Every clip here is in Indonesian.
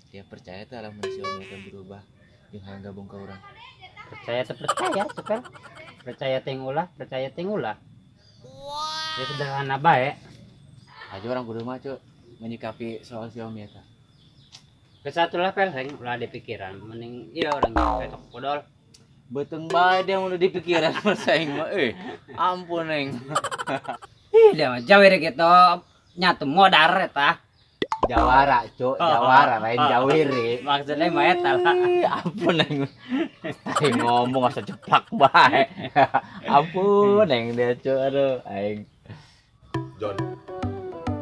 Dia percaya tuh alam manusia akan berubah yang gabung ke orang. Percaya cepel. Percaya ting ulah. Dia sederhana baik. Aja orang kudu mah cuk menyikapi soal Xiaomi eta. Kesatulah pel sing ulah di pikiran. Mending iya orang ketok podol. Beteng bae dia udah di pikiran saing mah ampun neng. Ih, dia mah jawer gitu nyatu modar eta. Jawara cuk, jawara lain jawere. Maksudnya mah eta lah. Ampun neng. Aing ngomong asa ceplak bae. Ampun neng dia cuk aduh aing. John,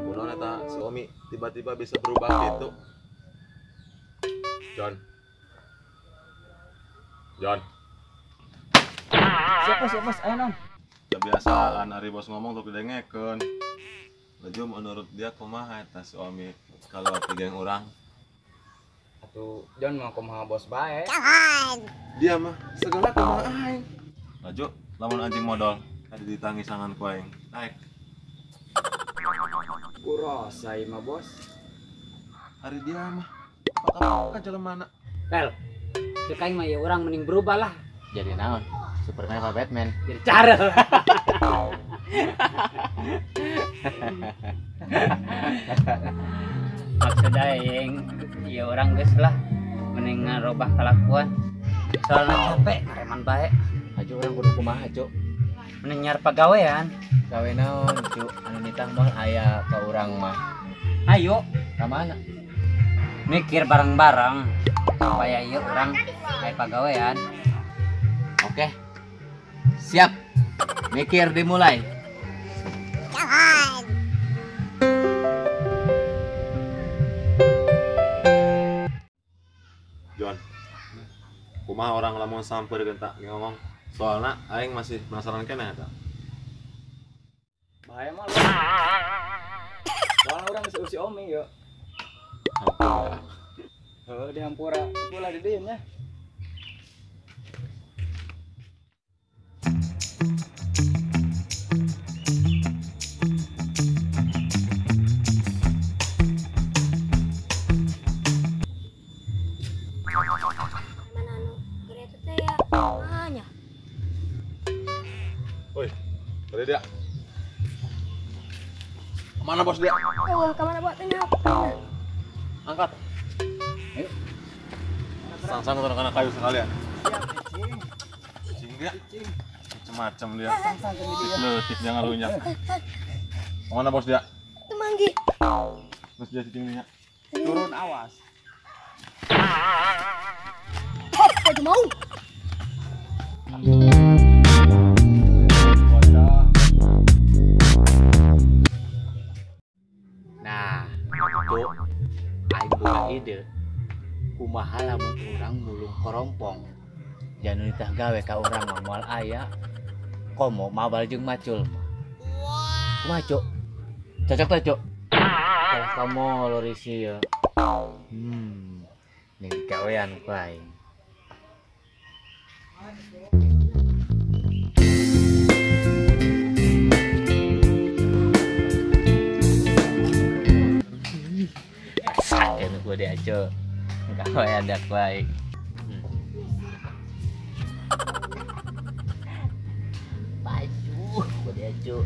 kunaon eta Xiaomi tiba-tiba bisa berubah gitu? John. Siapa sih Mas? Ayo non. Kebiasaan hari bos ngomong tuh didengekeun. Laju menurut dia kumaha eta Xiaomi kalau pigeng orang? Atuh John mau kumaha bos bae. Dia mah segala kumaha aing. Laju lamun anjing modal tadi ditangisangan ku aing. Naik. Kurasa ieu mah bos. Hari dia mah apa jelemana? Pel. Sukain mah ya orang mending berubah lah. Jadi naon? Superman apa Batman? Jadi cara. Maksudnya yang ya orang geus lah mending ngarobah kelakuan. Soalnya capek ngareman bae. Aja orang kudu kumaha cuk. Mending nyar pagawean. Gawe naon cuk anu nitah mah aya ka urang mah. Ayo Ka mana? mikir bareng-bareng supaya ieu orang aya pagawean. Oke. Siap. Mikir dimulai. John. Kumaha orang lamun sampeurkeun tak ngomong. Soalna aing masih penasaran keneh eta. Bahaya mah lu. Soalnya orang geus Xiaomi yo. Hampura. Heuh di hampura. Pula di dieu nya. Woi, boleh dia. Kemana bos dia? Oh, kemana buat ini apa? Angkat. Ayo. Sang-sang turun anak kayu sekalian. Cicing dia. Macam-macam dia. Letik jangan lunyak. Kemana bos dia? Itu manggi. Bos dia cicingnya. Turun awas. Hop, aja mau. Nah, cuk. Aing boga ide. Kumaha lamun urang mulung korompong. Jangan nitah gawe ka urang mah moal aya. Komo mabal jeung macul. Kumaha cuk? Cocok teh cuk. Kalau kamu lorisi ya. Ning gawean ku aing. Sakit gue dia cuk. Gawean dak baik. Baju gue dia cuk.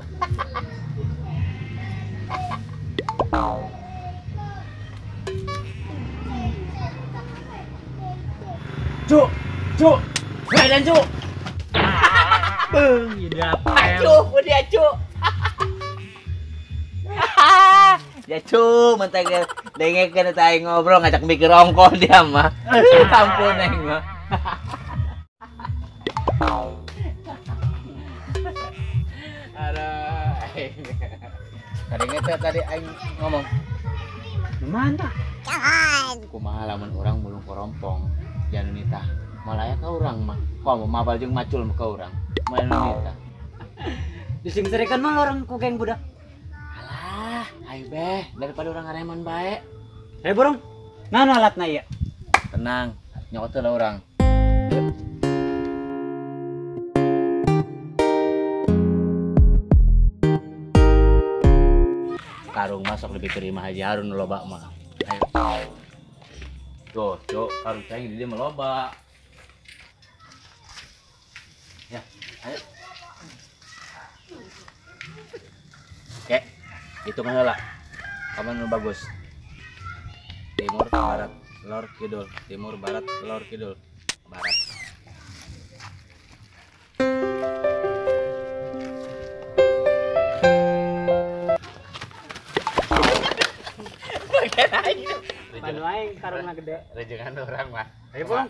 Cuk, Cuk. Dan Cuk. Beuh, ide apel. Cuk, dia Cuk. Ya Cuk, mentang dengekeun teh aing ngobrol ngajak mikir ongkos dia mah. Ampun aing mah. Aduh. Tadi teh tadi aing ngomong, Mana? kumaha lamun urang mulung korompong. Jangan nitah. Malaya ka urang mah. Komo mabal jeung macul ka urang. Moal nitah. Disingserekan mah orang ku geng budak. Alah, ayo beh, daripada orang ngareman bae. Burung. Naon alatna ieu? Tenang, nyokot lah orang. Karung masuk lebih terima Haji Harun loba mah. Ayo. Tuh, Cuk, karung cai di dia meloba. Ya, ayo. Oke, hitung heula. Kamu nu bagus. Timur, barat, lor, kidul. Timur, barat, lor, kidul. Barat. Panu aing karungna gede. Rejengan orang mah. Ayo, Bang.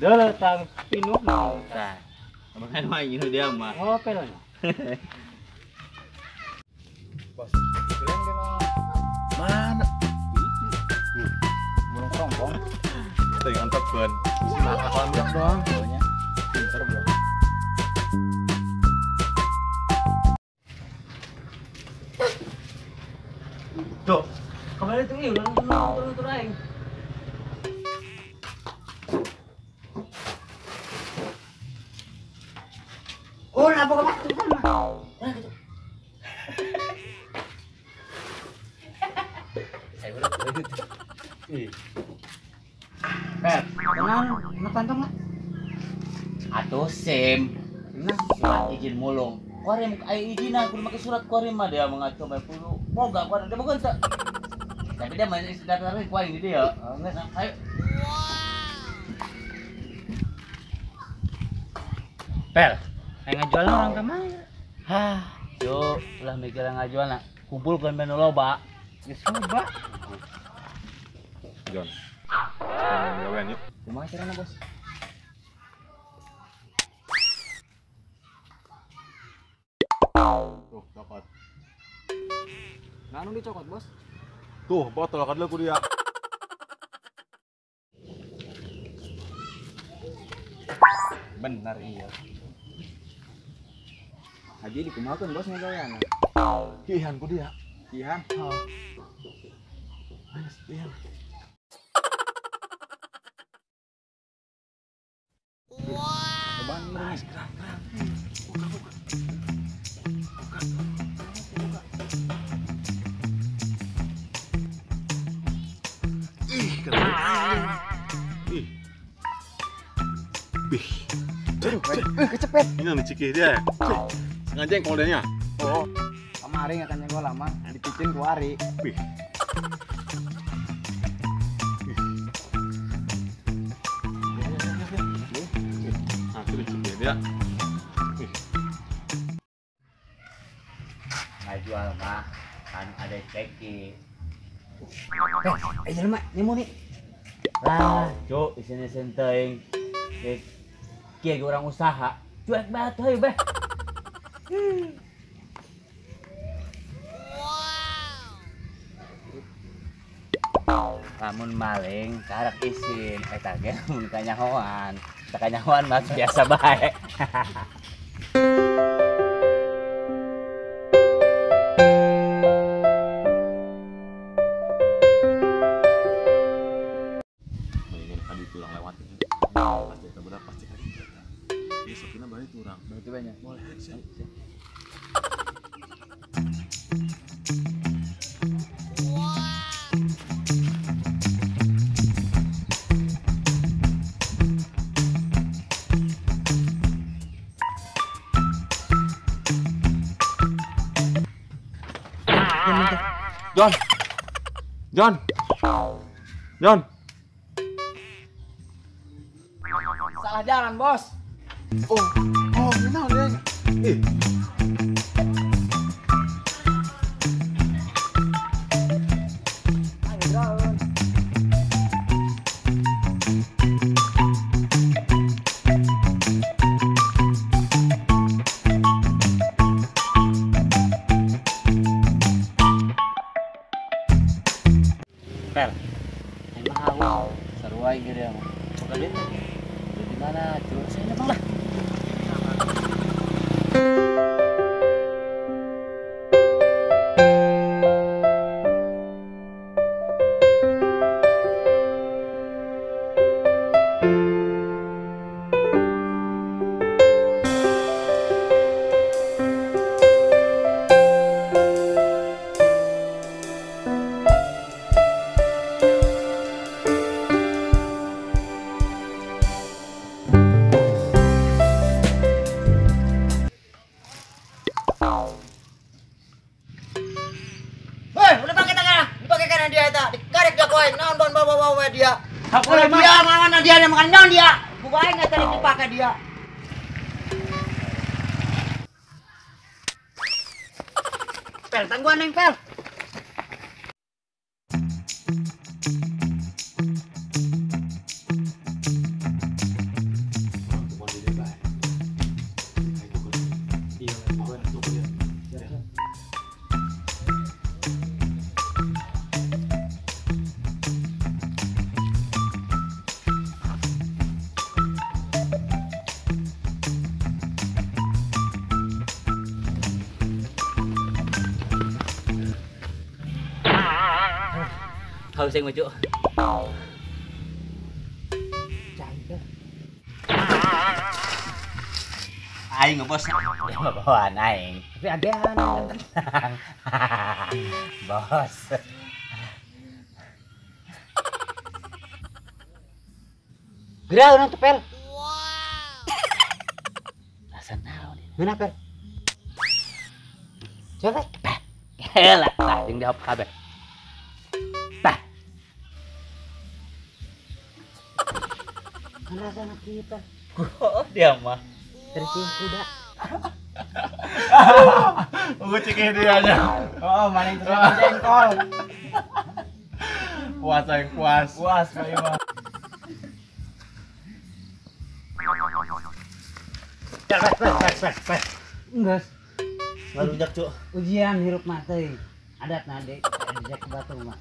Dulu tang pinuh mah. Nah, makan mah ini dia mah. Oh, pelon. Mana? Mulung korompong. Ting antepkeun. Maka kalau bilang doang. Pokoknya pinter bro. Tuh. Kembali tuh ieu turun aing. Oh, apa ka waktu kan mah? Ayo udah. Tenang, kantong lah. Atuh SIM. Nah, surat izin mulung. Kuarim ai izina kudu make surat kuarim mah dia mengacu bae pulu. Boga kuarim teh boga teh. Tapi dia masih daftar kuarim di dia. Nges, ayo. Pel, aing ngajual orang ka mana? Hah, yo ulah mikir ngajualna. Kumpulkeun menu loba. Geus coba. Jon. Gawean yuk. Kumaha carana, Bos? Tuh, dapat. Nah, anu dicokot bos. Tuh, botol kadeu ku dia. Benar iya. Haji dikumakeun bos ngagawean. Kihan ku dia. Ihan. Ayo, kihan. Cobaan ini. Ih, keren. Ih. Bih. Kecepet. Ini nih cikih dia. Sengaja yang kodenya. Oh. Kemarin akan nyenggol lama dipicin ku Ari. Bih. Nah, itu cikih dia. Ngajual mah kan ada ceki. Jelema, nemu nih. Lah, Cuk, isine senteng. Kieu ge urang usaha. Cuek banget heuy beh. Lamun maling karak isin eta ge mun kanyahoan. Teu kanyahoan mah biasa bae. John. John. John. Salah jalan, Bos. Oh, kenal dia. Pel. Emang haus. Seru aja gitu ya. Bukan dia tuh. Di mana? Coba saya bang lah. Woi, udah pakai tangan, dipakai kanan dia eta, dikarek dia koin, naon don bawa dia. Aku Udah lagi dia mana dia makan naon dia. Bukain eta dipakai dia. Pel, tangguan neng pel. Haus yang maju. Aing ngebos. Dia mah bawaan aing. Tapi adean tenang. Bos. Gerak urang teh pel. Rasa naon ya? Mana pel? Coba. Helah, tah jeung dijawab kabeh. Tah, Mana sana kita? oh dia mah. Tersiung kuda. Cek dia aja. Oh, maling terus jengkol. Puas aing puas. Puas Pak Iwan. Enggak. Baru jak, Cuk. Ujian hirup mah teh. Adat nade, dijak ke batu mah.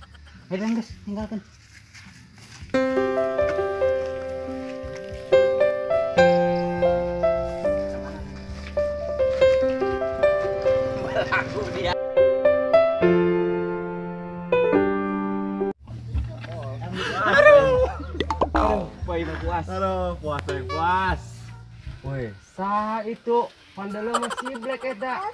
Ayo geus, tinggalkan. Aku dia. Aduh, puas aing puas. Woi, sah itu pandalo masih black eta.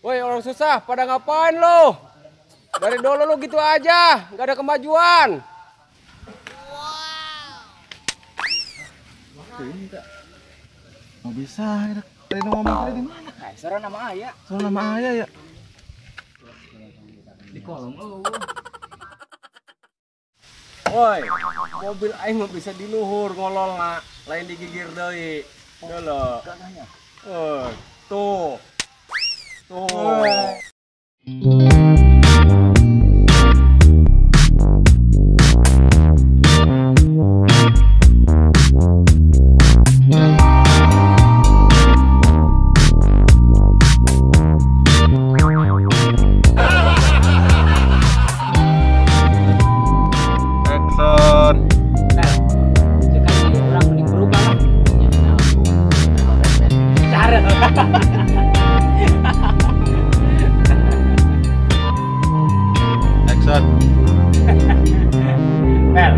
Woi orang susah, pada ngapain lo? Dari dulu lo gitu aja, nggak ada kemajuan. Nggak bisa, tadi ngomong tadi di mana? Sekarang nama ayah. Soal nama ayah ya. Di kolong lo. Woi, mobil aing mah bisa di luhur ngolol na, lain digigir deui. Dolo. Tuh. Tuh. Action. Sekarang orang mending berubah lah. Cara. bangsat. Pel,